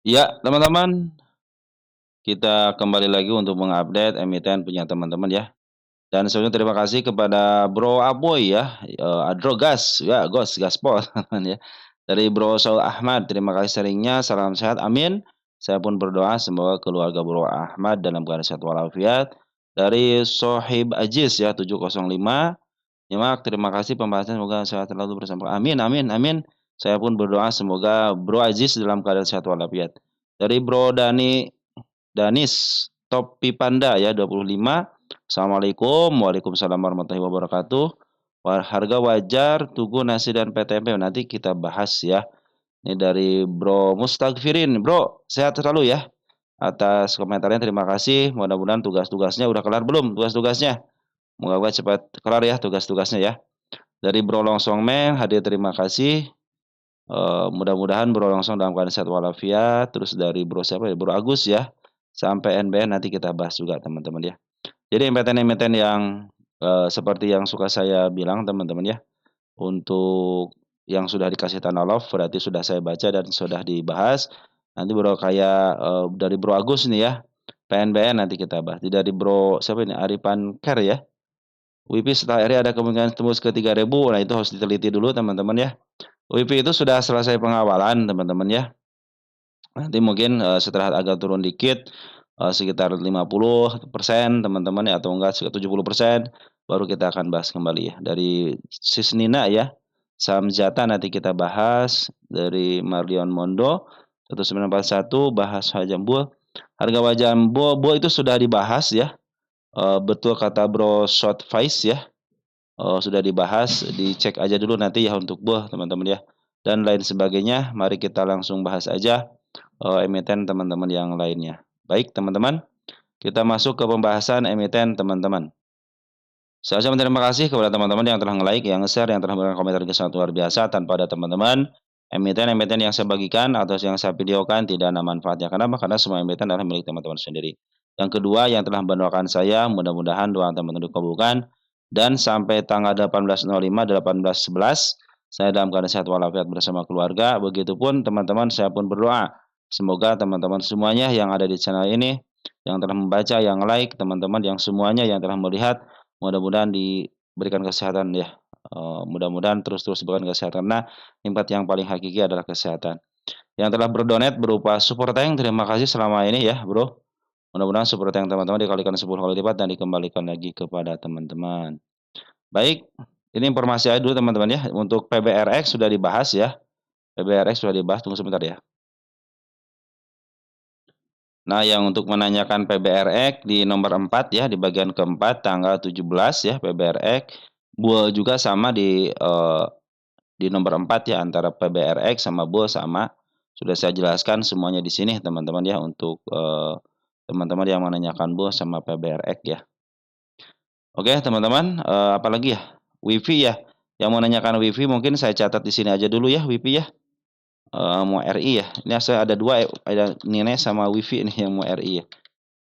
Ya, teman-teman, kita kembali lagi untuk mengupdate emiten punya teman-teman ya. Dan sebelumnya terima kasih kepada Bro Aboy ya, Adrogas, ya gaspol ya. Dari Bro Saul Ahmad, terima kasih sharingnya, salam sehat, amin. Saya pun berdoa semoga keluarga Bro Ahmad dalam keadaan sehat walafiat. Dari Sohib Aziz ya 705, nyimak terima kasih pembahasan semoga sehat selalu bersama. Amin amin amin. Saya pun berdoa semoga Bro Aziz dalam keadaan sehat walafiat. Dari Bro Danis Topi Panda ya 25. Assalamualaikum, waalaikumsalam warahmatullahi wabarakatuh. Harga wajar Tugu Nasi dan PTMP nanti kita bahas ya. Ini dari Bro Mustagfirin. Bro, sehat selalu ya. Atas komentarnya terima kasih. Mudah-mudahan tugas-tugasnya udah kelar belum tugas-tugasnya? Moga-moga cepat kelar ya tugas-tugasnya ya. Dari Bro Longsong Meng, hadir terima kasih. Mudah-mudahan Bro Longsong dalam keadaan sehat walafiat. Terus dari Bro siapa ya? Bro Agus ya. Sampai NBN nanti kita bahas juga teman-teman ya. Jadi emiten-emiten yang seperti yang suka saya bilang teman-teman ya, untuk yang sudah dikasih tanah love berarti sudah saya baca dan sudah dibahas. Nanti Bro kayak dari Bro Agus nih ya, PNBN nanti kita bahas. Dari Bro siapa ini? Aripan Care ya. WIPI setelah RI ada kemungkinan tembus ke 3.000. Nah, itu harus diteliti dulu teman-teman ya. WIPI itu sudah selesai pengawalan teman-teman ya. Nanti mungkin setelah agak turun dikit sekitar 50% teman-teman ya, atau enggak sekitar 70%, baru kita akan bahas kembali ya. Dari Sisnina ya, saham Zata nanti kita bahas. Dari Marlion Mondo 1941 bahas Hajambu. Harga Wajambo itu sudah dibahas ya. Betul kata Bro Short Face ya. Sudah dibahas, dicek aja dulu nanti ya untuk teman-teman ya. Dan lain sebagainya, mari kita langsung bahas aja emiten teman-teman yang lainnya. Baik teman-teman, kita masuk ke pembahasan emiten teman-teman. Saya ucapkan terima kasih kepada teman-teman yang telah nge-like, yang nge-share, yang telah memberikan komentar yang sangat luar biasa. Tanpa ada teman-teman, emiten-emiten yang saya bagikan atau yang saya videokan tidak ada manfaatnya. Kenapa? Karena semua emiten adalah milik teman-teman sendiri. Yang kedua, yang telah mendoakan saya, mudah-mudahan doa teman-teman dikabulkan. Dan sampai tanggal 18.05, 18.11, saya dalam keadaan sehat walafiat bersama keluarga. Begitupun teman-teman, saya pun berdoa. Semoga teman-teman semuanya yang ada di channel ini, yang telah membaca, yang like, teman-teman yang semuanya yang telah melihat, mudah-mudahan diberikan kesehatan ya. Mudah-mudahan terus-terus diberikan kesehatan. Nah, impact yang paling hakiki adalah kesehatan. Yang telah berdonate berupa super tank, terima kasih selama ini ya, Bro. Mudah-mudahan super tank teman-teman dikalikan 10 kali lipat dan dikembalikan lagi kepada teman-teman. Baik, ini informasi aja dulu teman-teman ya. Untuk PBRX sudah dibahas ya. PBRX sudah dibahas, tunggu sebentar ya. Nah, yang untuk menanyakan PBRX di nomor 4 ya, di bagian keempat tanggal 17 ya, PBRX. Bull juga sama di nomor 4 ya, antara PBRX sama Bull sama. Sudah saya jelaskan semuanya di sini teman-teman ya, untuk teman-teman yang menanyakan Bull sama PBRX ya. Oke teman-teman, apalagi ya? WiFi ya. Yang mau menanyakan WiFi mungkin saya catat di sini aja dulu ya, WiFi ya. Mau RI ya. Ini ada dua, ada Nine sama WiFi nih yang mau RI ya.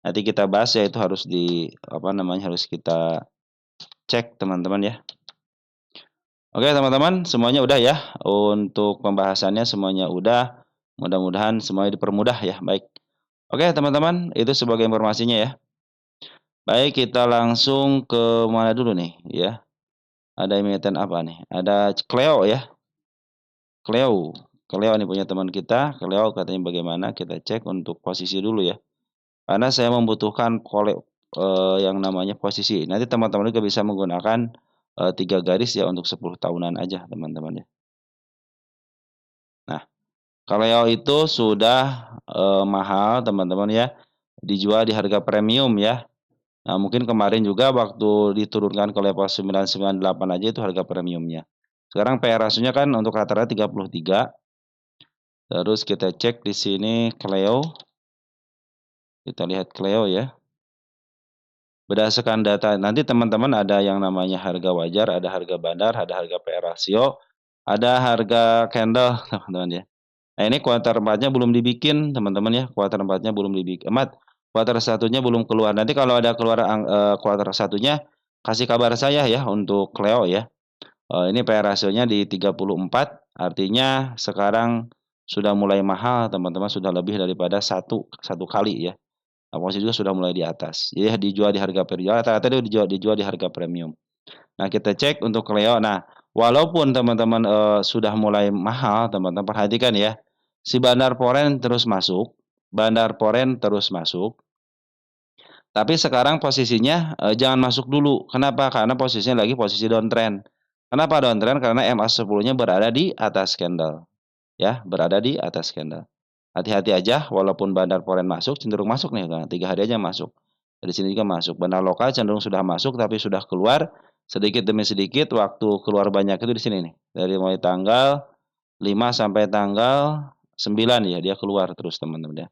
Nanti kita bahas ya, itu harus harus kita cek teman-teman ya. Oke teman-teman, semuanya udah ya. Untuk pembahasannya semuanya udah. Mudah-mudahan semuanya dipermudah ya. Baik. Oke teman-teman, itu sebagai informasinya ya. Baik, kita langsung ke mana dulu nih ya. Ada emiten apa nih? Ada Cleo ya. Cleo nih punya teman kita. Cleo katanya bagaimana? Kita cek untuk posisi dulu ya. Karena saya membutuhkan yang namanya posisi. Nanti teman-teman juga bisa menggunakan 3 garis ya untuk 10 tahunan aja teman-teman ya. Nah, Cleo itu sudah mahal teman-teman ya. Dijual di harga premium ya. Nah, mungkin kemarin juga waktu diturunkan ke level 998 aja itu harga premiumnya. Sekarang PR ratio-nya kan untuk rata-rata 33. Terus kita cek di sini Cleo. Kita lihat Cleo ya. Berdasarkan data, nanti teman-teman ada yang namanya harga wajar, ada harga bandar, ada harga PR ratio, ada harga candle, teman-teman ya. Nah, ini kuartal 4-nya belum dibikin, teman-teman ya. Kuartal 4-nya belum dibikin. Kuartal 1-nya belum keluar. Nanti kalau ada keluar kuartal 1-nya, kasih kabar saya ya untuk Cleo ya. Ini PR ratio-nya di 34, artinya sekarang sudah mulai mahal teman-teman, sudah lebih daripada satu kali ya. Nah, posisi juga sudah mulai di atas. Jadi dijual di harga jual rata-rata dia dijual di harga premium. Nah, kita cek untuk Cleo. Nah, walaupun teman-teman, sudah mulai mahal, teman-teman perhatikan ya, si Bandar Poren terus masuk, tapi sekarang posisinya, jangan masuk dulu. Kenapa? Karena posisinya lagi posisi downtrend. Kenapa downtrend? Karena MA10-nya berada di atas candle, ya, berada di atas candle. Hati-hati aja, walaupun Bandar Poren masuk, cenderung masuk nih, nah, 3 hari aja masuk. Di sini juga masuk. Bandar lokal cenderung sudah masuk, tapi sudah keluar sedikit demi sedikit. Waktu keluar banyak itu di sini nih, dari mulai tanggal 5 sampai tanggal 9 ya, dia keluar terus teman-teman ya.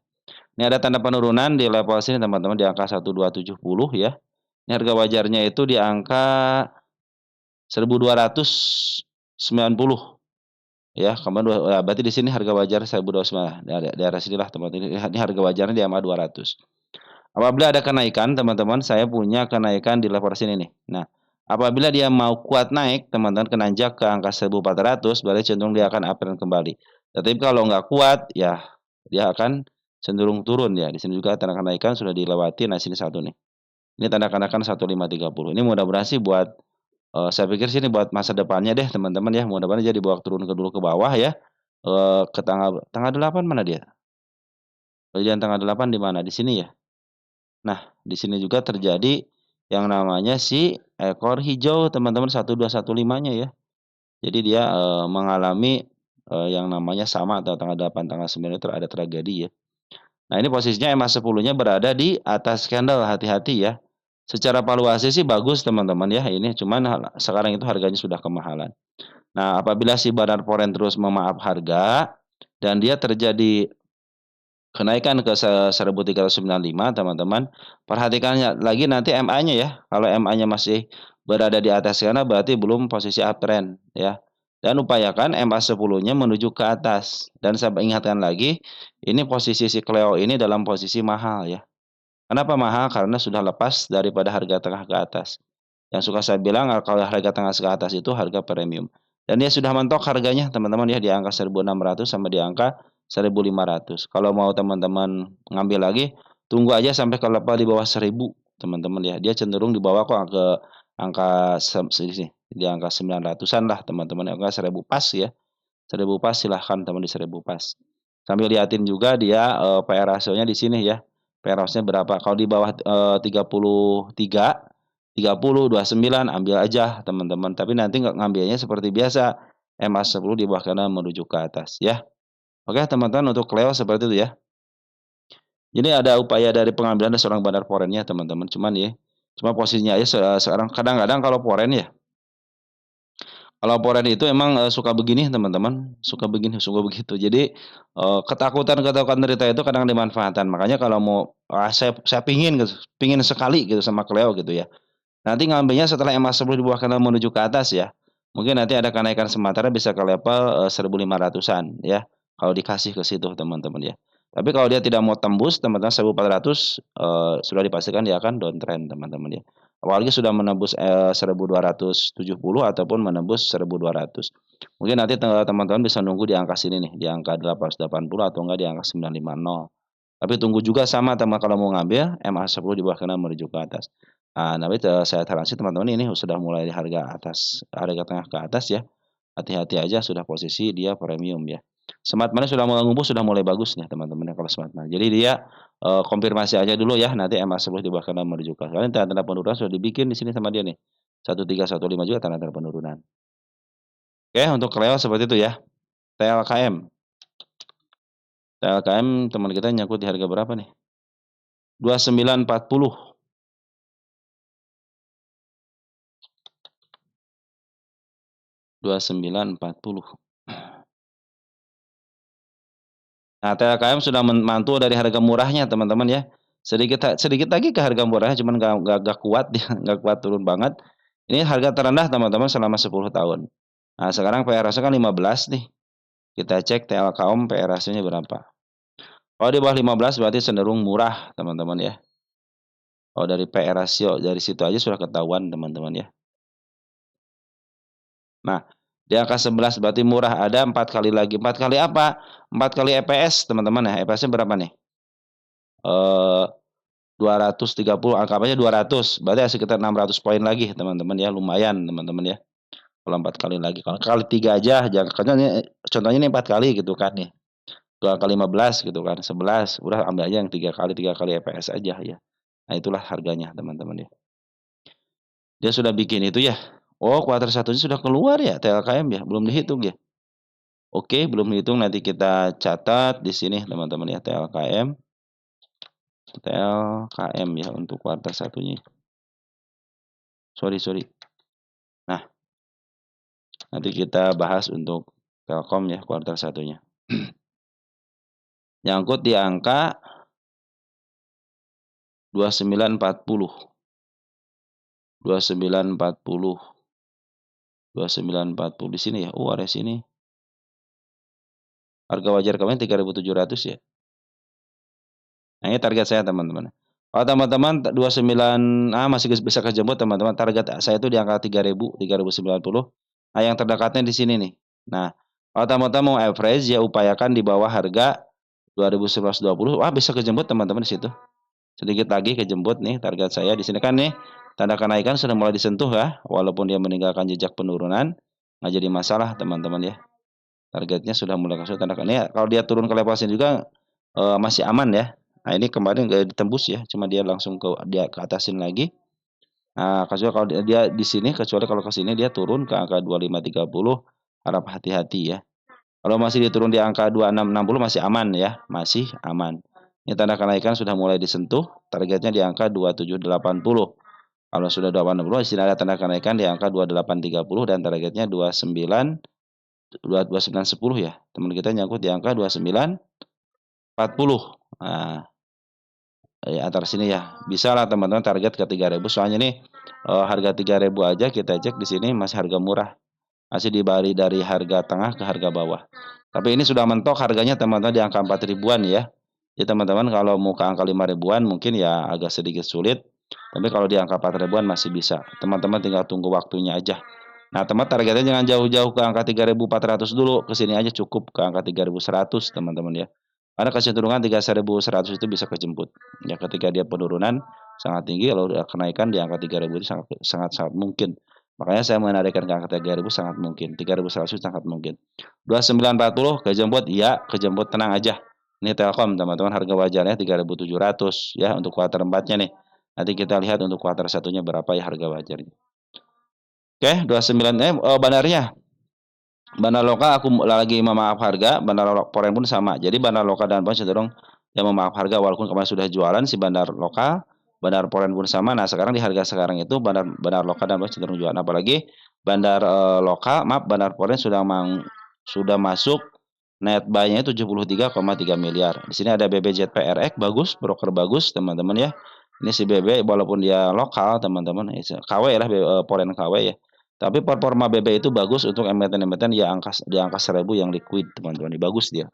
Ini ada tanda penurunan di level sini teman-teman, di angka 1270 ya. Ini harga wajarnya itu di angka 1290 ya. Berarti di sini harga wajar 1290. Daerah sinilah teman-teman. Ini harga wajarnya di angka 200. Apabila ada kenaikan teman-teman, saya punya kenaikan di level sini nih. Nah, apabila dia mau kuat naik, teman-teman kenanjak ke angka 1400, berarti cenderung dia akan uptrend kembali. Tapi kalau nggak kuat, ya dia akan cenderung turun ya. Di sini juga tanda kenaikan sudah dilewati. Nah, sini satu nih. Ini tanda kenaikan 1530. Ini mudah-mudahan sih buat saya pikir sih ini buat masa depannya deh teman-teman ya. Mudah-mudahan jadi bawa turun dulu ke bawah ya. Ke tanggal tanggal 8 mana dia? Bagian tanggal 8 di mana? Di sini ya. Nah, di sini juga terjadi yang namanya si ekor hijau teman-teman 1215-nya ya. Jadi dia, mengalami, yang namanya sama atau tanggal 8, tanggal 9 itu ada tragedi ya. Nah, ini posisinya EMA 10-nya berada di atas candle, hati-hati ya. Secara valuasi sih bagus teman-teman ya ini, cuman sekarang itu harganya sudah kemahalan. Nah, apabila si Bandar Poren terus memaaf harga dan dia terjadi kenaikan ke 1395 teman-teman, perhatikan lagi nanti MA-nya ya. Kalau MA-nya masih berada di atas sana berarti belum posisi uptrend ya. Dan upayakan MA10-nya menuju ke atas. Dan saya ingatkan lagi, ini posisi si Cleo ini dalam posisi mahal ya. Kenapa mahal? Karena sudah lepas daripada harga tengah ke atas. Yang suka saya bilang kalau harga tengah ke atas itu harga premium. Dan dia sudah mentok harganya teman-teman ya di angka 1.600 sama di angka 1.500. Kalau mau teman-teman ngambil lagi, tunggu aja sampai ke level di bawah 1.000 teman-teman ya. Dia cenderung di bawah kok ke angka sini di angka 900-an lah teman-teman, angka 1.000 pas ya. 1.000 pas silahkan teman di 1.000 pas. Sambil liatin juga dia PR rasionya di sini ya. PR rasionya berapa? Kalau di bawah 33 30, 29 ambil aja teman-teman. Tapi nanti nggak ngambilnya seperti biasa. MA10 di bawah kanan menuju ke atas ya. Oke teman-teman untuk Cleo seperti itu ya. Jadi ada upaya dari pengambilan seorang Bandar Porennya teman-teman. Cuman ya, cuma posisinya aja sekarang kadang-kadang kalau Poren ya. Kalau Poren itu emang, suka begini teman-teman, suka begini, suka begitu. Jadi, ketakutan-ketakutan derita itu kadang dimanfaatkan. Makanya kalau mau, saya pingin gitu, pingin sekali gitu sama Cleo gitu ya. Nanti ngambilnya setelah MA10 di bawah kanan menuju ke atas ya. Mungkin nanti ada kenaikan sementara bisa ke level, 1.500-an ya, kalau dikasih ke situ teman-teman ya. Tapi kalau dia tidak mau tembus teman-teman 1.400, sudah dipastikan dia akan downtrend teman-teman ya. Apalagi sudah menembus, 1.270 ataupun menembus 1.200. Mungkin nanti teman-teman bisa nunggu di angka sini nih, di angka 880 atau enggak di angka 950. Tapi tunggu juga sama teman kalau mau ngambil MA10 di bawah kanan menuju ke atas. Tapi saya saran sih teman-teman ini sudah mulai di harga atas, harga tengah ke atas ya. Hati-hati aja sudah posisi dia premium ya. Smart Money sudah mulai ngumpul, sudah mulai bagus nih teman-teman ya kalau Smart Money. Jadi dia, konfirmasi aja dulu ya nanti MA10 di bawah kanan menuju ke atas. Karena tanda-tanda penurunan sudah dibikin di sini sama dia nih. 1315 juga tanda-tanda penurunan. Oke untuk Cleo seperti itu ya. TLKM. TLKM teman kita nyangkut di harga berapa nih? 2940. 2940. Nah, TLKM sudah mantul dari harga murahnya teman-teman ya. Sedikit sedikit lagi ke harga murahnya cuman nggak kuat dia, nggak kuat turun banget. Ini harga terendah teman-teman selama 10 tahun. Nah, sekarang PR ratio kan 15 nih. Kita cek TLKM PR ratio-nya berapa. Kalau di bawah 15 berarti cenderung murah teman-teman ya. Kalau dari PR ratio dari situ aja sudah ketahuan teman-teman ya. Nah, Di angka 11 berarti murah, ada 4 kali lagi. 4 kali apa? 4 kali EPS teman-teman ya. EPS-nya berapa nih? 230, anggapannya 200, berarti sekitar 600 poin lagi teman-teman ya, lumayan teman-teman ya. Kalau 4 kali lagi, kalau kali 3 aja, contohnya ini 4 kali gitu kan nih. 2 kali 15 gitu kan, 11, udah ambil aja yang 3 kali EPS aja ya. Nah, itulah harganya teman-teman ya. Dia sudah bikin itu ya. Oh, kuartal 1-nya sudah keluar ya TLKM ya, belum dihitung ya. Oke, belum dihitung, nanti kita catat di sini teman-teman ya, TLKM ya untuk kuartal 1-nya. Sorry. Nah, nanti kita bahas untuk Telkom ya kuartal 1-nya. Nyangkut di angka 2940. 2940 di sini ya. Oh, ada sini. Harga wajar kemarin 3.700 ya. Nah, ini target saya teman-teman. Kalau teman-teman 29 masih bisa kejemput teman-teman. Target saya itu di angka 3.090. Nah, yang terdekatnya di sini nih. Nah, kalau teman-teman mau average ya upayakan di bawah harga 2120. Wah, bisa kejemput teman-teman di situ. Sedikit lagi kejemput nih target saya di sini kan nih. Tanda kenaikan sudah mulai disentuh ya, walaupun dia meninggalkan jejak penurunan, nggak jadi masalah teman-teman ya. Targetnya sudah mulai kasih tanda kenaikan. Kalau dia turun ke level sini juga masih aman ya. Nah, ini kemarin nggak ditembus ya, cuma dia langsung ke atasin lagi. Nah, kecuali kalau dia di sini, kecuali kalau ke sini dia turun ke angka 2530, harap hati-hati ya. Kalau masih diturun di angka 2660 masih aman ya, masih aman. Ini tanda kenaikan sudah mulai disentuh, targetnya di angka 2780. Kalau sudah 2860, di sini ada tanda kenaikan di angka 2830 dan targetnya 2910 ya. Teman kita nyangkut di angka 2940. Nah, antara sini ya. Bisa lah teman-teman target ke 3000. Soalnya nih harga 3000 aja kita cek di sini masih harga murah. Masih dibalik dari harga tengah ke harga bawah. Tapi ini sudah mentok harganya teman-teman di angka 4 ribuan ya. Jadi teman-teman kalau mau ke angka 5 ribuan mungkin ya agak sedikit sulit. Tapi kalau di angka 4 ribuan masih bisa. Teman-teman tinggal tunggu waktunya aja. Nah, teman targetnya jangan jauh-jauh ke angka 3.400 dulu. Ke sini aja cukup ke angka 3.100 teman-teman ya. Karena kecenderungan 3.100 itu bisa kejemput. Ya ketika dia penurunan sangat tinggi, lalu kenaikan di angka 3.000 itu sangat mungkin. Makanya saya menarikkan ke angka 3.000 sangat mungkin. 3.100 sangat mungkin. 2940 kejemput, ya kejemput, tenang aja. Ini Telkom teman-teman, harga wajarnya 3.700 ya untuk kuartal 4-nya nih. Nanti kita lihat untuk kuartal 1-nya berapa ya harga wajarnya. Oke, 29 bandarnya. Bandar lokal aku lagi memaaf harga, bandar foreign pun sama. Jadi bandar lokal dan foreign cenderung yang memaaf harga walaupun kemarin sudah jualan si bandar lokal, bandar foreign pun sama. Nah, sekarang di harga sekarang itu bandar lokal dan foreign cenderung jualan, apalagi bandar bandar foreign sudah masuk net buy-nya 73,3 miliar. Di sini ada BBZPRX bagus, broker bagus teman-teman ya. Ini si BB walaupun dia lokal teman-teman, KW lah foreign KW ya. Tapi performa BB itu bagus untuk emiten-emiten di angka 1000 yang liquid teman-teman, bagus dia.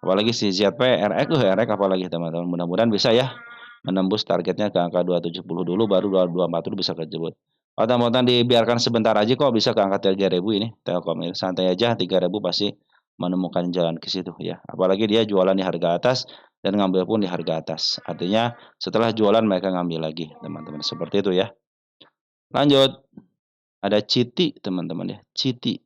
Apalagi si ZPRX RX apalagi teman-teman, mudah-mudahan bisa ya menembus targetnya ke angka 270 dulu, baru 224 dulu bisa kejebot. Kalau teman-teman dibiarkan sebentar aja kok bisa ke angka 3000 ini Telkom ini, santai aja 3000 pasti menemukan jalan ke situ ya. Apalagi dia jualan di harga atas dan ngambil pun di harga atas. Artinya setelah jualan mereka ngambil lagi teman-teman, seperti itu ya. Lanjut. Ada Citi teman-teman ya, Citi.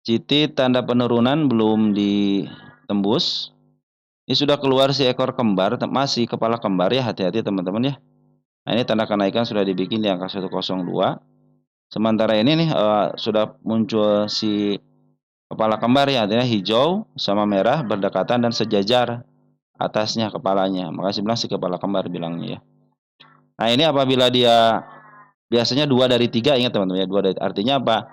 Citi tanda penurunan belum ditembus. Ini sudah keluar si ekor kembar, masih kepala kembar ya, hati-hati teman-teman ya. Nah, ini tanda kenaikan sudah dibikin di angka 102. Sementara ini nih sudah muncul si kepala kembar ya, artinya hijau sama merah berdekatan dan sejajar atasnya kepalanya. Makanya bilang si kepala kembar bilangnya ya. Nah, ini apabila dia biasanya 2 dari 3, ingat teman-teman ya, artinya apa?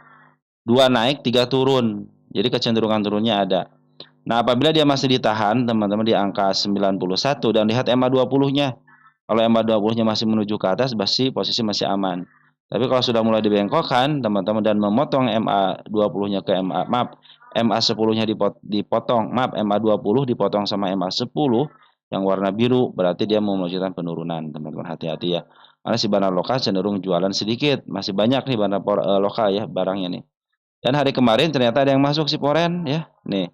2 naik, 3 turun. Jadi kecenderungan turunnya ada. Nah, apabila dia masih ditahan teman-teman di angka 91 dan lihat MA20-nya. Kalau MA20-nya masih menuju ke atas, posisi masih aman. Tapi kalau sudah mulai dibengkokkan teman-teman dan memotong MA20-nya ke MA10-nya dipotong, MA20 dipotong sama MA10, Yang warna biru berarti dia mau menunjukkan penurunan, teman-teman, hati-hati ya. Karena si Bandar Loka cenderung jualan sedikit, masih banyak nih Bandar Loka ya barangnya nih. Dan hari kemarin ternyata ada yang masuk si Foren ya. Nih,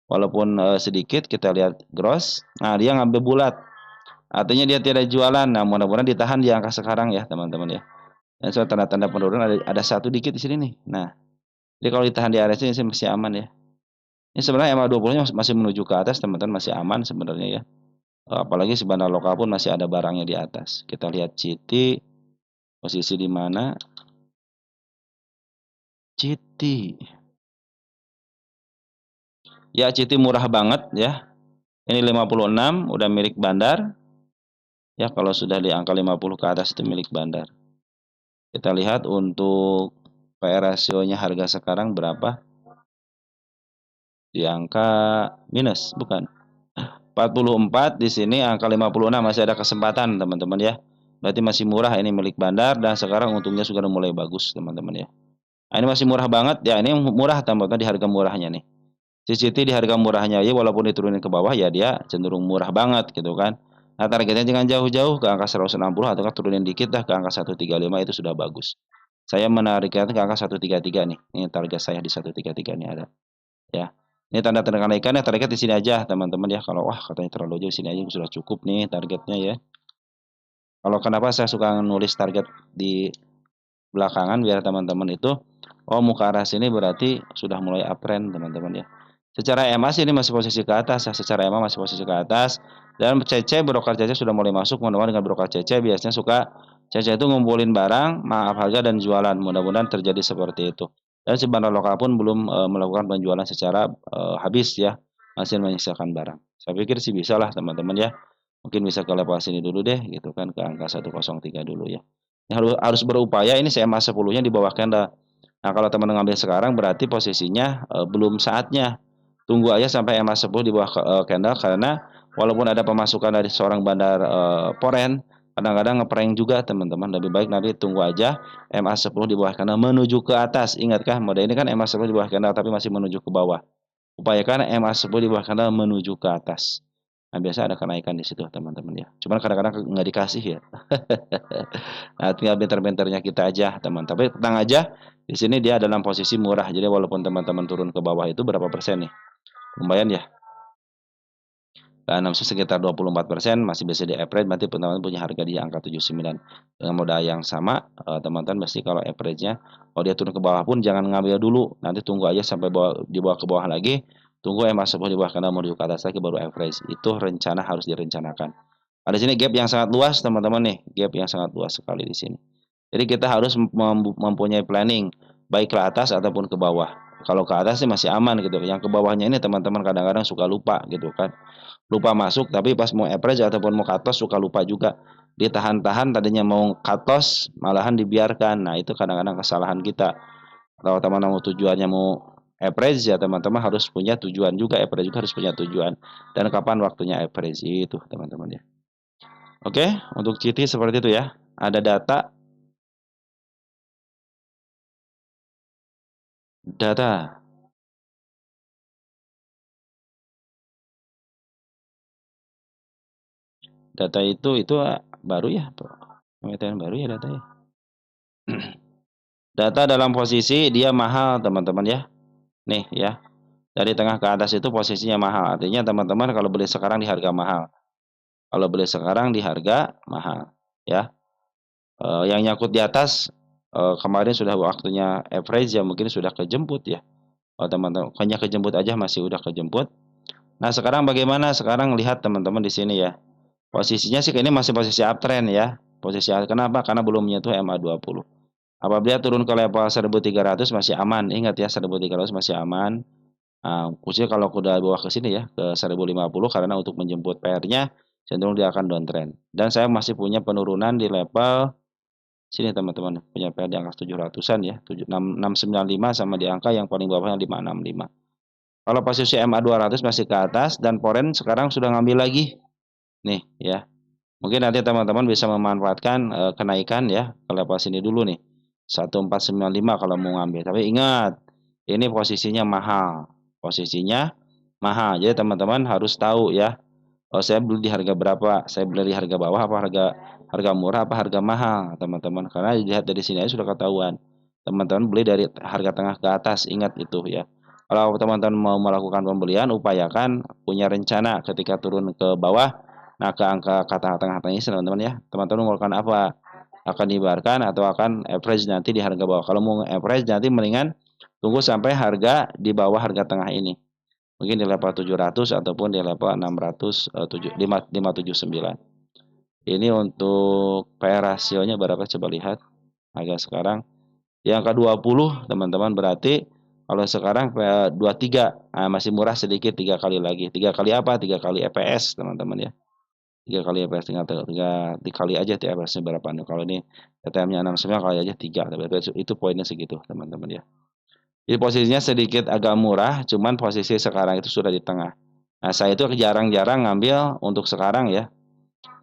walaupun sedikit kita lihat gross. Nah, dia ngambil bulat. Artinya dia tidak jualan. Nah, mudah-mudahan ditahan di angka sekarang ya, teman-teman ya. Dan soal tanda-tanda penurunan ada satu dikit di sini nih. Nah, jadi kalau ditahan di area sini masih aman ya. Ini sebenarnya MA20-nya masih menuju ke atas, teman-teman, masih aman sebenarnya ya. Apalagi si Bandar Loka pun masih ada barangnya di atas. Kita lihat Citi posisi di mana? Citi. Ya, Citi murah banget ya. Ini 56 udah milik Bandar. Ya, kalau sudah di angka 50 ke atas itu milik Bandar. Kita lihat untuk PE rasionya harga sekarang berapa? Di angka minus, bukan. 44 di sini, angka 56 masih ada kesempatan, teman-teman ya. Berarti masih murah, ini milik Bandar dan sekarang untungnya sudah mulai bagus, teman-teman ya. Nah, ini masih murah banget ya, ini murah teman-teman di harga murahnya nih. CCT di harga murahnya ya, walaupun diturunin ke bawah ya dia cenderung murah banget gitu kan. Nah, targetnya jangan jauh-jauh ke angka 160 atau turunin dikit dah ke angka 135 itu sudah bagus. Saya menariknya ke angka 133 nih. Ini target saya di 133 nih ada. Ya. Ini tanda-tanda kenaikan ya, target di sini aja teman-teman ya. Kalau wah katanya terlalu jauh, sini aja sudah cukup nih targetnya ya. Kalau kenapa saya suka nulis target di belakangan biar teman-teman itu oh muka arah sini berarti sudah mulai uptrend teman-teman ya. Secara EMA sih ini masih posisi ke atas ya, secara EMA masih posisi ke atas dan CC broker CC sudah mulai masuk. Mudah-mudahan dengan broker CC biasanya suka CC itu ngumpulin barang, maaf harga dan jualan. Mudah-mudahan terjadi seperti itu. Dan si Bandar Lokal pun belum melakukan penjualan secara habis ya, masih menyisakan barang. Saya pikir sih bisa lah teman-teman ya. Mungkin bisa ke level sini dulu deh gitu kan, ke angka 103 dulu ya. Harus berupaya ini CMA 10-nya di bawah candle. Nah, kalau teman ngambil sekarang berarti posisinya belum saatnya. Tunggu aja sampai EMA 10 di bawah candle karena walaupun ada pemasukan dari seorang bandar foreign, kadang-kadang ngeprank juga teman-teman. Lebih baik nanti tunggu aja EMA 10 di bawah candle menuju ke atas. Ingatkah mode ini kan EMA 10 di bawah candle tapi masih menuju ke bawah. Upayakan EMA 10 di bawah candle menuju ke atas. Nah, biasa ada kenaikan di situ teman-teman ya. Cuman kadang-kadang nggak dikasih ya. Nah, tinggal pinter-pinternya kita aja teman. Tapi tenang aja, di sini dia dalam posisi murah. Jadi walaupun teman-teman turun ke bawah itu berapa persen nih? Lumayan ya. Nah, sekitar 24% masih bisa di average. Berarti teman-teman punya harga di angka 79. Dengan modal yang sama, teman-teman pasti kalau average-nya, kalau dia turun ke bawah pun jangan ngambil dulu. Nanti tunggu aja sampai dibawa ke bawah lagi. Tunggu EMA 10 di bawah karena mau ke atas lagi baru average. Itu rencana harus direncanakan. Ada sini gap yang sangat luas teman-teman nih, gap yang sangat luas sekali di sini. Jadi kita harus mempunyai planning baik ke atas ataupun ke bawah. Kalau ke atas sih masih aman gitu. Yang ke bawahnya ini teman-teman kadang-kadang suka lupa gitu kan. Lupa masuk tapi pas mau average ataupun mau cut loss suka lupa juga. Ditahan-tahan tadinya mau cut loss malahan dibiarkan. Nah, itu kadang-kadang kesalahan kita. Kalau teman-teman tujuannya mau average ya teman-teman harus punya tujuan juga, average juga harus punya tujuan. Dan kapan waktunya average itu teman-teman ya. Oke, untuk CT seperti itu ya. Ada data data itu baru ya, pemetaan baru ya data ya. Data dalam posisi dia mahal teman-teman ya. Nih ya, dari tengah ke atas itu posisinya mahal. Artinya teman-teman kalau beli sekarang di harga mahal. Kalau beli sekarang di harga mahal ya. Yang nyangkut di atas kemarin sudah waktunya average ya mungkin sudah kejemput ya. Oh teman-teman, hanya kejemput aja masih udah kejemput. Nah sekarang bagaimana? Sekarang lihat teman-teman di sini ya. Posisinya sih ini masih posisi uptrend ya. Kenapa? Karena belum menyentuh MA20. Apabila turun ke level 1300 masih aman. Ingat ya 1300 masih aman. Nah, khususnya kalau udah bawah ke sini ya ke 1050 karena untuk menjemput PR-nya cenderung dia akan downtrend. Dan saya masih punya penurunan di level sini teman-teman. Punya PR di angka 700-an ya. 695 sama di angka yang paling bawahnya 565. Kalau posisi MA200 masih ke atas dan foreign sekarang sudah ngambil lagi. Nih ya. Mungkin nanti teman-teman bisa memanfaatkan kenaikan ya ke level sini dulu nih. 1495 kalau mau ngambil. Tapi ingat, ini posisinya mahal. Posisinya mahal. Jadi teman-teman harus tahu ya. Oh, saya beli di harga berapa? Saya beli di harga bawah apa harga murah apa harga mahal, teman-teman. Karena dilihat dari sini aja sudah ketahuan. Teman-teman beli dari harga tengah ke atas, ingat itu ya. Kalau teman-teman mau melakukan pembelian, upayakan punya rencana ketika turun ke bawah. Nah, ke angka kata tengah-tengah ini teman-teman ya. Teman-teman melakukan apa? Akan dibarkan atau akan average nanti di harga bawah. Kalau mau average nanti mendingan tunggu sampai harga di bawah harga tengah ini. Mungkin di level 700 ataupun di level 600 579. Ini untuk PE rasionya berapa coba lihat harga sekarang. Yang ke-20 teman-teman berarti kalau sekarang PE 23, nah masih murah sedikit 3 kali lagi. 3 kali apa? 3 kali EPS teman-teman ya. 3 kali EPS tinggal 3 dikali aja EPS-nya berapa nih. Kalau ini TTM-nya 69 kali aja 3. Itu poinnya segitu teman-teman ya. Jadi posisinya sedikit agak murah, cuman posisi sekarang itu sudah di tengah. Nah, saya itu jarang-jarang ngambil untuk sekarang ya.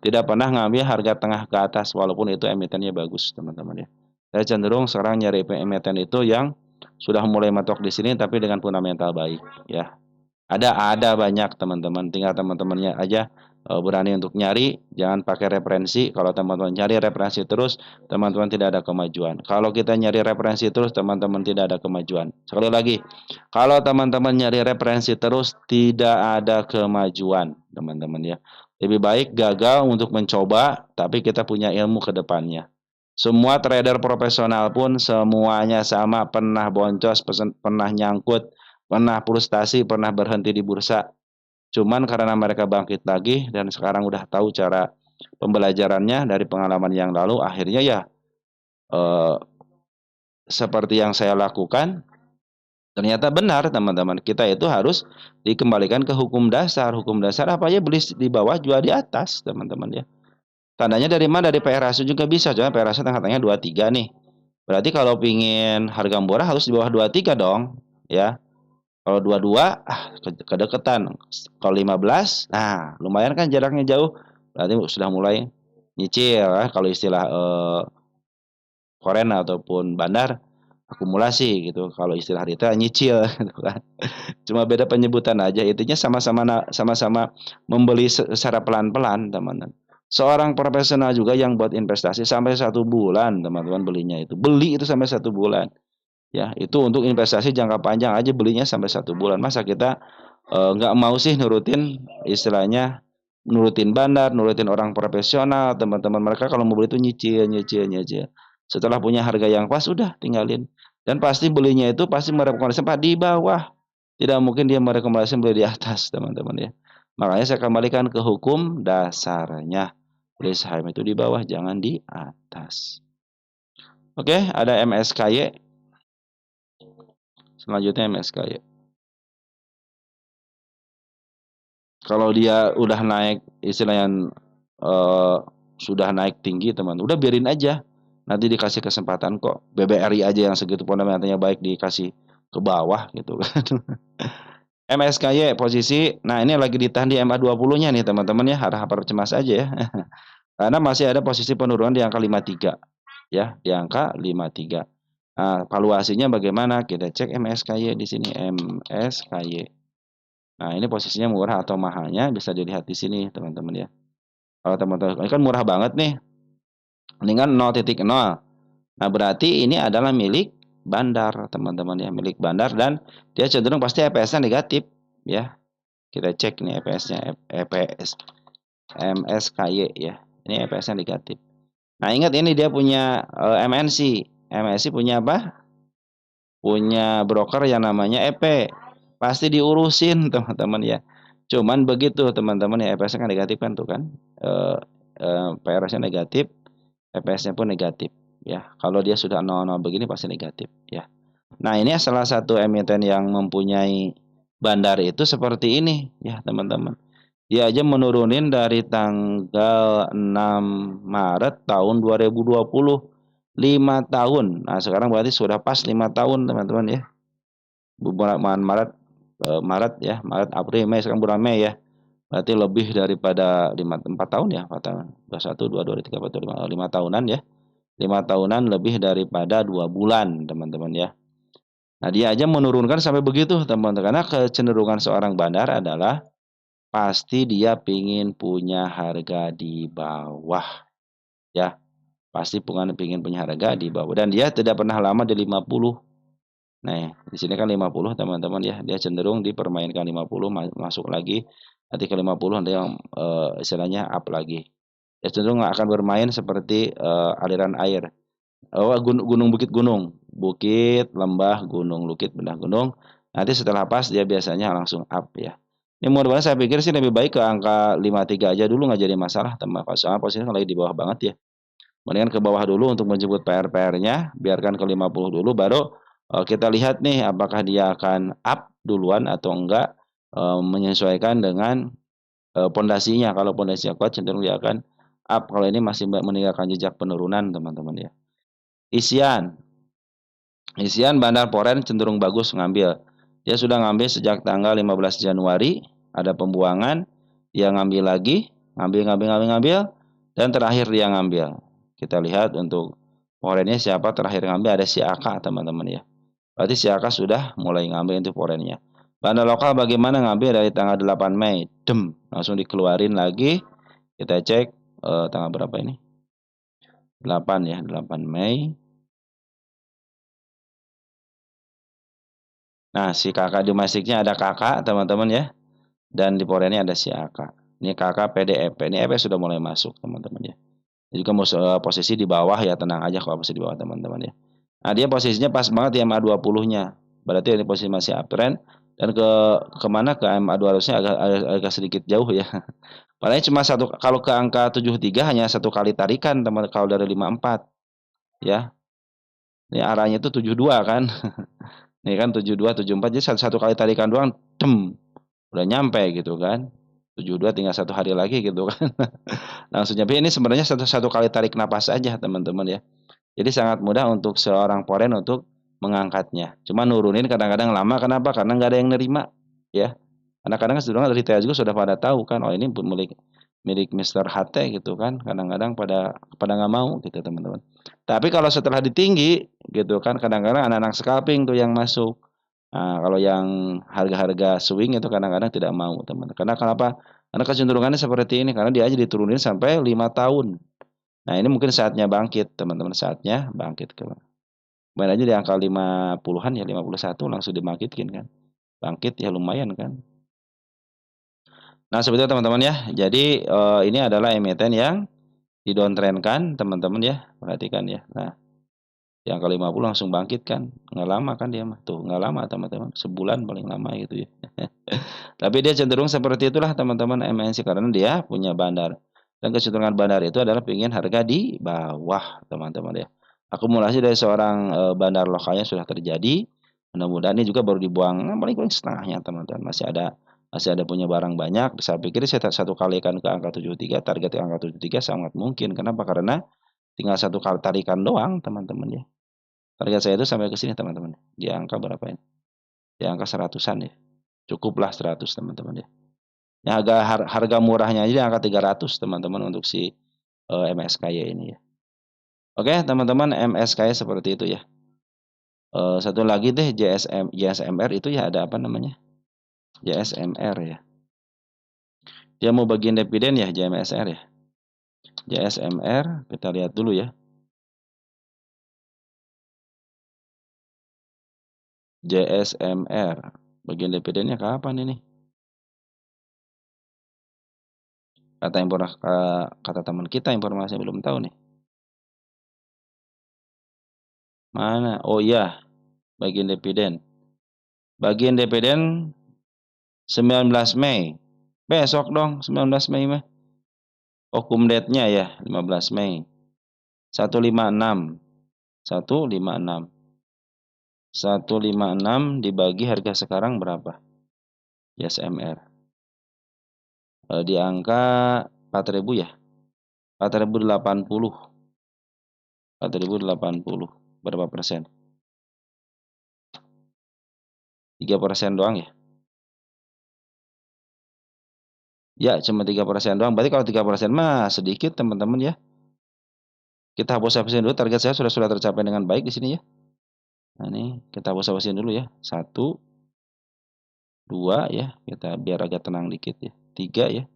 Tidak pernah ngambil harga tengah ke atas, walaupun itu emitennya bagus, teman-teman ya. Saya cenderung sekarang nyari emiten itu yang sudah mulai mentok di sini, tapi dengan fundamental baik, ya. Ada banyak teman-teman, tinggal teman-temannya aja berani untuk nyari, jangan pakai referensi. Kalau teman-teman nyari referensi terus, teman-teman tidak ada kemajuan. Kalau kita nyari referensi terus, teman-teman tidak ada kemajuan. Sekali lagi, kalau teman-teman nyari referensi terus, tidak ada kemajuan, teman-teman ya. Lebih baik gagal untuk mencoba, tapi kita punya ilmu ke depannya. Semua trader profesional pun semuanya sama, pernah boncos, pernah nyangkut, pernah frustasi, pernah berhenti di bursa. Cuman karena mereka bangkit lagi dan sekarang udah tahu cara pembelajarannya dari pengalaman yang lalu, akhirnya ya eh, seperti yang saya lakukan, ternyata benar teman-teman. Kita itu harus dikembalikan ke hukum dasar. Hukum dasar apa ya, beli di bawah, jual di atas, teman-teman ya. Tandanya dari mana? Dari PR ratio juga bisa. Coba PR ratio tengah-tengahnya 23 nih. Berarti kalau pingin harga murah harus di bawah 23 dong, ya. Kalau 22, kedeketan. Kalau 15, nah lumayan kan jaraknya jauh. Berarti sudah mulai nyicil ya. Kalau istilah foreign ataupun bandar, akumulasi gitu. Kalau istilah retail nyicil gitu kan. Cuma beda penyebutan aja. Intinya sama-sama membeli secara pelan-pelan, teman-teman. Seorang profesional juga yang buat investasi sampai 1 bulan, teman-teman belinya itu. Beli itu sampai 1 bulan. Ya, itu untuk investasi jangka panjang aja belinya sampai 1 bulan. Masa kita nggak mau sih nurutin istilahnya nurutin bandar, nurutin orang profesional, teman-teman mereka kalau mau beli itu nyicil, nyicil, nyicil. Setelah punya harga yang pas, udah tinggalin. Dan pasti belinya itu pasti merekomendasikan Pak di bawah. Tidak mungkin dia merekomendasikan beli di atas, teman-teman ya. Makanya saya kembalikan ke hukum dasarnya. Beli saham itu di bawah, jangan di atas. Oke, ada MSKY. Selanjutnya MSKY. Kalau dia udah naik istilahnya eh, sudah naik tinggi teman, udah biarin aja. Nanti dikasih kesempatan kok. BBRI aja yang segitu fundamentalnya baik dikasih ke bawah gitu kan. MSKY posisi, nah ini lagi ditahan di MA20-nya nih teman-teman ya, harap-harap cemas aja ya. Karena masih ada posisi penurunan di angka 53 ya, di angka 53. Nah, valuasinya bagaimana? Kita cek MSKY di sini, MSKY. Nah, ini posisinya murah atau mahalnya bisa dilihat di sini, teman-teman ya. Kalau teman-teman ini kan murah banget nih. Mendingan 0,0. Nah, berarti ini adalah milik bandar, teman-teman ya, milik bandar dan dia cenderung pasti EPS-nya negatif ya. Kita cek nih EPS-nya, EPS MSKY ya. Ini EPS-nya negatif. Nah, ingat ini dia punya MNC. MNC punya apa? Punya broker yang namanya EP. Pasti diurusin teman-teman ya. Cuman begitu teman-teman ya, EPS-nya kan negatif kan tuh kan. PRS-nya negatif, EPS-nya pun negatif ya. Kalau dia sudah 0,0 begini pasti negatif ya. Nah, ini salah satu emiten yang mempunyai bandar itu seperti ini ya, teman-teman. Dia aja menurunin dari tanggal 6 Maret tahun 2020. 5 tahun. Nah, sekarang berarti sudah pas 5 tahun, teman-teman ya. Bulan Maret, Maret ya, Maret, April, Mei, sekarang bulan Mei ya. Berarti lebih daripada 4 tahun ya, 4 tahun. 21, 22, 23, 24, 5 tahunan ya. 5 tahunan lebih daripada 2 bulan, teman-teman ya. Nah, dia aja menurunkan sampai begitu, teman-teman. Karena kecenderungan seorang bandar adalah pasti dia pingin punya harga di bawah, ya. Pasti pingin punya harga di bawah dan dia tidak pernah lama di 50. Nah, di sini kan 50 teman-teman ya, dia cenderung dipermainkan 50 masuk lagi, nanti ke 50 nanti yang, istilahnya up lagi. Dia cenderung akan bermain seperti, aliran air. Oh, gunung, bukit, gunung. Bukit, lembah, gunung, bukit, lembah, gunung. Nanti setelah pas dia biasanya langsung up ya. Ini mudah-mudahan saya pikir sih lebih baik ke angka 53 aja dulu nggak jadi masalah teman soalnya posisinya lagi di bawah banget ya. Mendingan ke bawah dulu untuk menjemput PR-PR-nya, biarkan ke 50 dulu baru, kita lihat nih apakah dia akan up duluan atau enggak, menyesuaikan dengan, pondasinya. Kalau pondasinya kuat cenderung dia akan up, kalau ini masih meninggalkan jejak penurunan teman-teman ya. Isian. Isian Bandar Poren cenderung bagus ngambil. Dia sudah ngambil sejak tanggal 15 Januari, ada pembuangan, dia ngambil lagi, ngambil, dan terakhir dia ngambil. Kita lihat untuk porennya siapa terakhir ngambil ada si AK teman-teman ya. Berarti si AK sudah mulai ngambil untuk porennya. Bandar lokal bagaimana ngambil dari tanggal 8 Mei? Langsung dikeluarin lagi. Kita cek tanggal berapa ini? 8 ya, 8 Mei. Nah, si kakak domestiknya ada kakak, teman-teman ya. Dan di porennya ada si AK. Ini kakak PDEP. Ini EP sudah mulai masuk, teman-teman ya. Jadi kamu posisi di bawah ya, tenang aja kalau posisi di bawah, teman-teman ya. Nah, dia posisinya pas banget di MA20-nya. Berarti ini posisi masih uptrend. Dan kemana ke MA200-nya agak sedikit jauh ya. Paling cuma satu, kalau ke angka 73 hanya satu kali tarikan, teman, kalau dari 54 ya. Ini arahnya itu 72 kan. Ini kan 72, 74, jadi satu kali tarikan doang, udah nyampe gitu kan. 72 tinggal satu hari lagi gitu kan. Langsung nyampe. Ini sebenarnya satu kali tarik napas aja teman-teman ya. Jadi sangat mudah untuk seorang foreign untuk mengangkatnya. Cuma nurunin kadang-kadang lama, kenapa? Karena nggak ada yang nerima ya. Karena kadang sebenarnya dari retail juga sudah pada tahu kan, oh ini milik milik Mister HT gitu kan. Kadang-kadang pada pada nggak mau gitu teman-teman. Tapi kalau setelah ditinggi gitu kan, kadang-kadang anak-anak scalping tuh yang masuk. Nah, kalau yang harga-harga swing itu kadang-kadang tidak mau teman. Karena kenapa? Karena kecenderungannya seperti ini, karena dia aja diturunin sampai 5 tahun. Nah, ini mungkin saatnya bangkit, teman-teman, saatnya bangkit. Kemarin aja di angka 50-an ya, 51 langsung dibangkitkin kan. Bangkit ya lumayan kan. Nah, seperti itu teman-teman ya. Jadi ini adalah emiten yang didowntrendkan teman-teman ya. Perhatikan ya. Nah, di angka 50 langsung bangkit kan. Nggak lama kan dia mah. Tuh, nggak lama teman-teman. Sebulan paling lama gitu ya. Tapi dia cenderung seperti itulah teman-teman MNC karena dia punya bandar. Dan kecenderungan bandar itu adalah ingin harga di bawah teman-teman ya. Akumulasi dari seorang bandar lokalnya sudah terjadi. Mudah-mudahan ini juga baru dibuang paling setengahnya teman-teman. Masih ada punya barang banyak. Saya pikir saya satu kalikan ke angka 73, target ke angka 73 sangat mungkin. Kenapa? Karena tinggal satu kali tarikan doang teman-teman ya. Target saya itu sampai ke sini teman-teman. Di angka berapa ini? Di angka 100-an ya. Cukuplah 100 teman-teman ya. Ya harga murahnya aja di angka 300 teman-teman untuk si MSKY ini ya. Oke, teman-teman, MSKY seperti itu ya. Satu lagi deh JSMR itu ya ada apa namanya? JSMR ya. Dia mau bagian dividen ya JMSR ya. JSMR kita lihat dulu ya. JSMR bagian dividennya kapan ini? Kata teman kita informasinya belum tahu nih. Mana? Oh iya, bagian dividen. Bagian dividen 19 Mei. Besok dong 19 Mei mah. Hukum date-nya ya 15 Mei. 156. 156. 156 dibagi harga sekarang berapa? JSMR. Di angka 4.000 ya. 4.080. 4.080. Berapa persen? 3% doang ya? Ya, cuma 3% doang. Berarti kalau 3% mah sedikit teman-teman ya. Kita hapus-hapusin dulu. Target saya sudah tercapai dengan baik di sini ya. Nah, ini kita hapus-hapusin dulu ya. 1, 2 ya. Kita biar agak tenang dikit ya. 3 ya.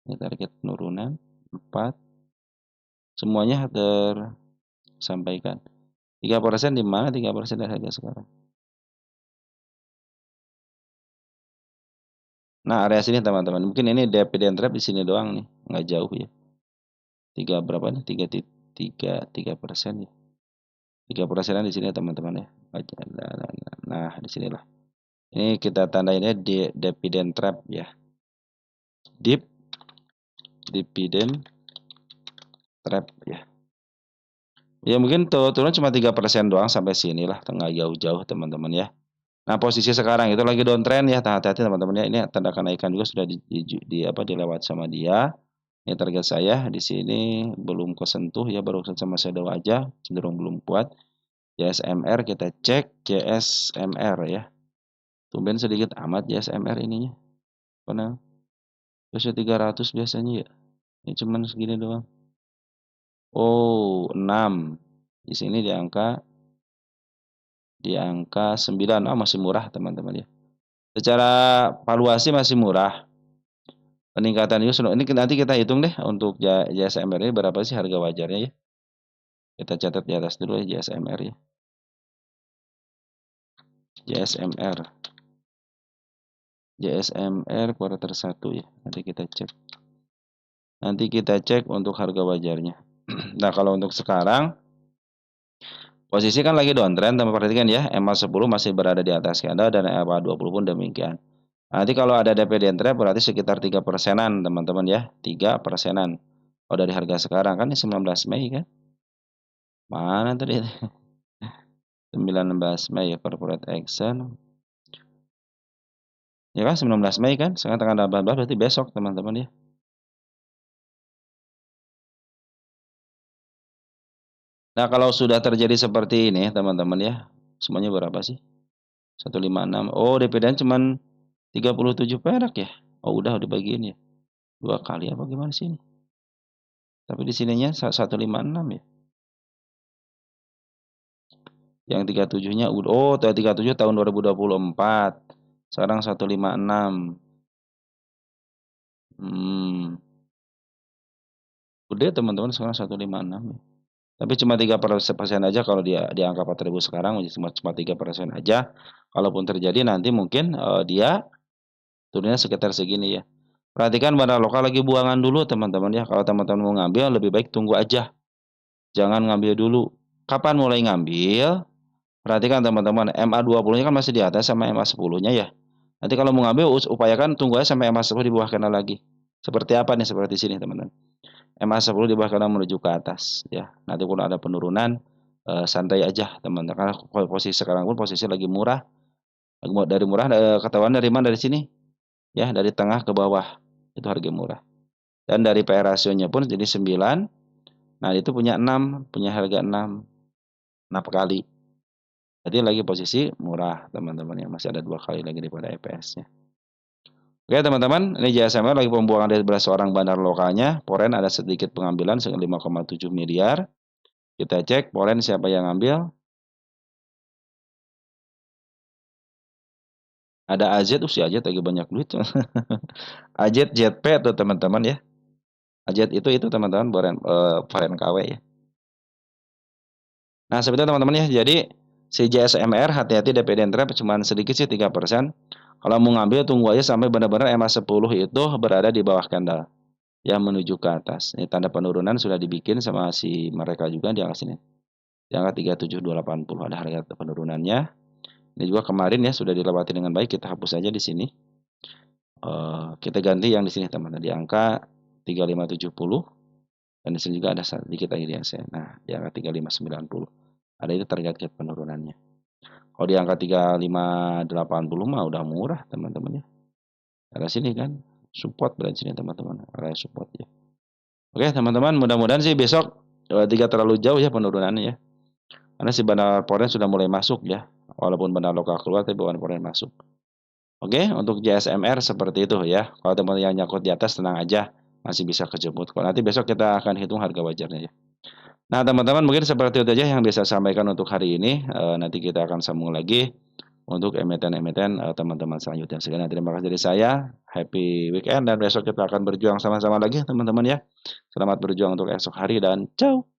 Ini target penurunan 4. Semuanya tersampaikan. 3% di mana? 3% dari harga sekarang. Nah, area sini teman-teman. Mungkin ini dividend trap di sini doang nih, nggak jauh ya. 3 berapa nih? 3% ya. 3%-an di sini teman-teman ya. Nah, di sinilah. Ini kita tandainnya di dividend trap ya. Dividend trap ya. Ya mungkin turun cuma 3% doang sampai sini lah, tengah jauh-jauh teman-teman ya. Nah, posisi sekarang itu lagi downtrend ya, hati-hati teman-teman ya. Ini tanda kenaikan juga sudah dilewat sama dia. Ini target saya di sini belum kesentuh ya, baru sama shadow aja, cenderung belum kuat. JSMR kita cek JSMR ya. Tumben sedikit amat JSMR ininya. Karena terus 300 biasanya ya. Ini cuman segini doang. Oh, 6. Di sini di angka 9. Oh, masih murah teman-teman ya. Secara valuasi masih murah. Peningkatan juga ini nanti kita hitung deh untuk JSMR ini berapa sih harga wajarnya ya. Kita catat di atas dulu ya JSMR ya. JSMR kuartal 1 ya. Nanti kita cek untuk harga wajarnya. Nah, kalau untuk sekarang posisi kan lagi downtrend, teman perhatikan ya. MA10 masih berada di atas candle dan MA20 pun demikian. Nanti kalau ada dividend trap berarti sekitar 3%-an teman-teman ya. 3%-an. Kalau dari harga sekarang kan ini 19 Mei kan. Mana tadi? 19 Mei ya, corporate action. Ya kan 19 Mei kan. Sekarang tanggal 18 berarti besok teman-teman ya. Nah, kalau sudah terjadi seperti ini teman-teman ya. Semuanya berapa sih? 156. Oh, dividen cuman 37 perak ya. Oh, udah dibagiin ya. 2 kali apa gimana sih ini? Tapi di sininya 156 ya. Yang 37-nya oh, 37 tahun 2024. Sekarang 156. Udah teman-teman sekarang 156 ya. Tapi cuma 3% aja kalau dia di angka 4.000 sekarang cuma 3% aja. Kalaupun terjadi nanti mungkin dia turunnya sekitar segini ya. Perhatikan barang lokal lagi buangan dulu teman-teman ya. Kalau teman-teman mau ngambil lebih baik tunggu aja. Jangan ngambil dulu. Kapan mulai ngambil? Perhatikan teman-teman, MA20-nya kan masih di atas sama MA10-nya ya. Nanti kalau mau ngambil upayakan tunggu aja sampai MA10 di bawah kanan lagi. Seperti apa nih? Seperti sini teman-teman. MA10 di bawah kanan menuju ke atas ya. Nanti kalau ada penurunan santai aja teman-teman. Karena posisi sekarang pun posisi lagi murah. Dari murah ketahuan dari mana? Dari sini. Ya, dari tengah ke bawah. Itu harga murah. Dan dari PR rasionya pun jadi 9. Nah, itu punya 6, punya harga 6. 6 kali. Jadi lagi posisi murah teman-teman ya. Masih ada 2 kali lagi daripada EPS-nya. Oke teman-teman, ini JSMR lagi pembuangan dari beras orang bandar lokalnya. Poren ada sedikit pengambilan 5,7 miliar. Kita cek poren siapa yang ngambil. Ada AZ, si AZ lagi banyak duit. AZ ZP tuh teman-teman ya. AZ itu teman-teman poren KW ya. Nah, sebenarnya teman-teman ya. Jadi si JSMR hati-hati dividend trap cuman sedikit sih 3%. Kalau mau ngambil tunggu aja sampai benar-benar MA10 itu berada di bawah candle yang menuju ke atas. Ini tanda penurunan sudah dibikin sama si mereka juga di angka sini. Di angka 37280 ada harga penurunannya. Ini juga kemarin ya sudah dilewati dengan baik, kita hapus aja di sini. Kita ganti yang di sini teman-teman di angka 3570 dan di sini juga ada sedikit lagi di ASEAN. Nah, di angka 3590. Ada itu target penurunannya. Kalau di angka 3580 mah udah murah teman-teman ya. Ada sini kan support berarti sini teman-teman, area support ya. Oke teman-teman, mudah-mudahan sih besok tidak terlalu jauh ya penurunannya ya. Karena si bandar poren sudah mulai masuk ya. Walaupun bandar lokal keluar tapi bandar poren masuk. Oke, untuk JSMR seperti itu ya. Kalau teman yang nyangkut di atas tenang aja, masih bisa kejemput. Kalau nanti besok kita akan hitung harga wajarnya ya. Nah teman-teman mungkin seperti itu aja yang bisa saya sampaikan untuk hari ini. Nanti kita akan sambung lagi untuk emiten-emiten, teman-teman selanjutnya. Sekian terima kasih dari saya, happy weekend dan besok kita akan berjuang sama-sama lagi teman-teman ya. Selamat berjuang untuk esok hari dan ciao.